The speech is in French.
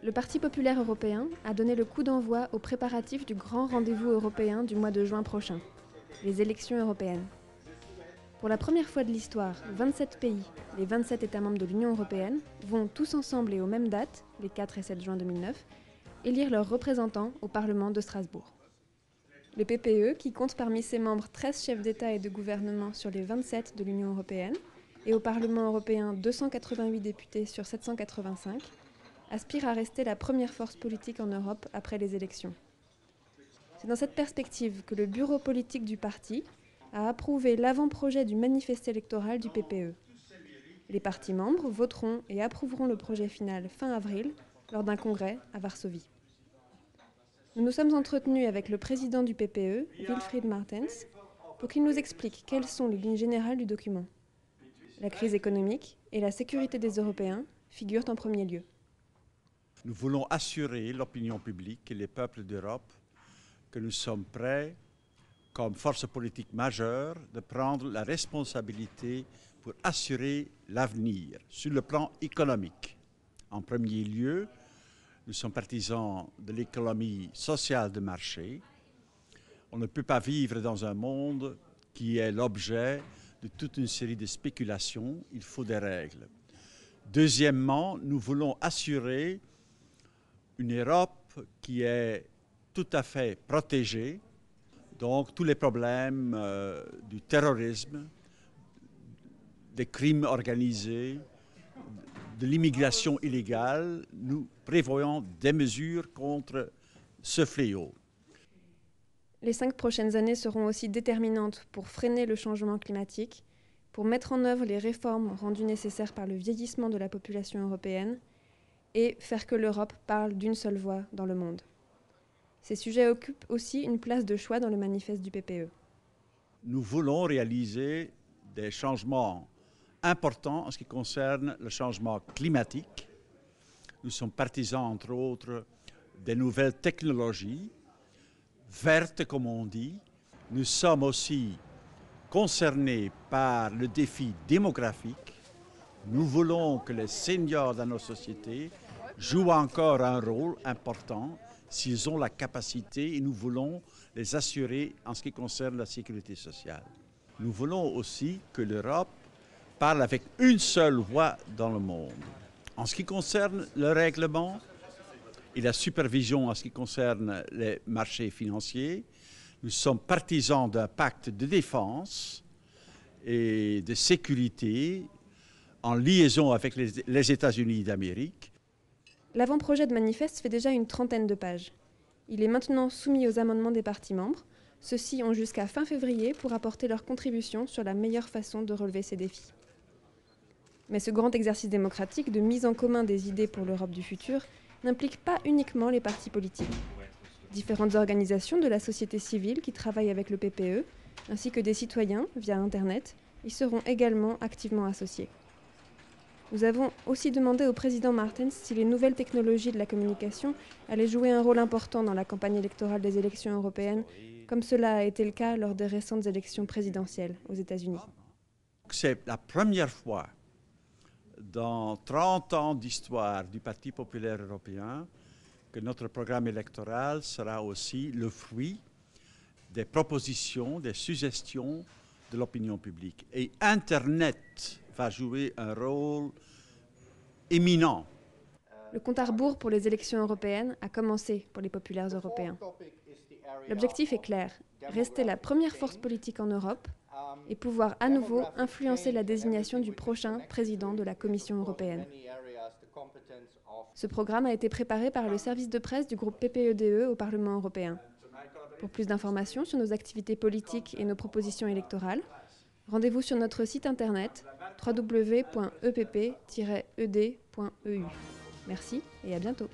Le Parti populaire européen a donné le coup d'envoi aux préparatifs du grand rendez-vous européen du mois de juin prochain, les élections européennes. Pour la première fois de l'histoire, 27 pays, les 27 États membres de l'Union européenne, vont tous ensemble et aux mêmes dates, les 4 et 7 juin 2009, élire leurs représentants au Parlement de Strasbourg. Le PPE, qui compte parmi ses membres 13 chefs d'État et de gouvernement sur les 27 de l'Union européenne, et au Parlement européen 288 députés sur 785, aspire à rester la première force politique en Europe après les élections. C'est dans cette perspective que le bureau politique du parti a approuvé l'avant-projet du manifeste électoral du PPE. Les partis membres voteront et approuveront le projet final fin avril lors d'un congrès à Varsovie. Nous nous sommes entretenus avec le président du PPE, Wilfried Martens, pour qu'il nous explique quelles sont les lignes générales du document. La crise économique et la sécurité des Européens figurent en premier lieu. Nous voulons assurer l'opinion publique et les peuples d'Europe que nous sommes prêts, comme force politique majeure, de prendre la responsabilité pour assurer l'avenir sur le plan économique. En premier lieu, nous sommes partisans de l'économie sociale de marché. On ne peut pas vivre dans un monde qui est l'objet de toute une série de spéculations. Il faut des règles. Deuxièmement, nous voulons assurer une Europe qui est tout à fait protégée, donc tous les problèmes du terrorisme, des crimes organisés, de l'immigration illégale, nous prévoyons des mesures contre ce fléau. Les 5 prochaines années seront aussi déterminantes pour freiner le changement climatique, pour mettre en œuvre les réformes rendues nécessaires par le vieillissement de la population européenne et faire que l'Europe parle d'une seule voix dans le monde. Ces sujets occupent aussi une place de choix dans le manifeste du PPE. Nous voulons réaliser des changements importants en ce qui concerne le changement climatique. Nous sommes partisans, entre autres, des nouvelles technologies, vertes comme on dit. Nous sommes aussi concernés par le défi démographique. Nous voulons que les seniors dans nos sociétés jouent encore un rôle important s'ils ont la capacité et nous voulons les assurer en ce qui concerne la sécurité sociale. Nous voulons aussi que l'Europe parle avec une seule voix dans le monde. En ce qui concerne le règlement et la supervision en ce qui concerne les marchés financiers, nous sommes partisans d'un pacte de défense et de sécurité en liaison avec les États-Unis d'Amérique. L'avant-projet de manifeste fait déjà une trentaine de pages. Il est maintenant soumis aux amendements des partis membres. Ceux-ci ont jusqu'à fin février pour apporter leur contribution sur la meilleure façon de relever ces défis. Mais ce grand exercice démocratique de mise en commun des idées pour l'Europe du futur n'implique pas uniquement les partis politiques. Différentes organisations de la société civile qui travaillent avec le PPE, ainsi que des citoyens via Internet, y seront également activement associés. Nous avons aussi demandé au président Martens si les nouvelles technologies de la communication allaient jouer un rôle important dans la campagne électorale des élections européennes, comme cela a été le cas lors des récentes élections présidentielles aux États-Unis. C'est la première fois dans 30 ans d'histoire du Parti populaire européen que notre programme électoral sera aussi le fruit des propositions, des suggestions de l'opinion publique. Et Internet va jouer un rôle éminent. Le compte à rebours pour les élections européennes a commencé pour les populaires européens. L'objectif est clair, rester la première force politique en Europe et pouvoir à nouveau influencer la désignation du prochain président de la Commission européenne. Ce programme a été préparé par le service de presse du groupe PPE-DE au Parlement européen. Pour plus d'informations sur nos activités politiques et nos propositions électorales, rendez-vous sur notre site internet www.epp-ed.eu. Merci et à bientôt.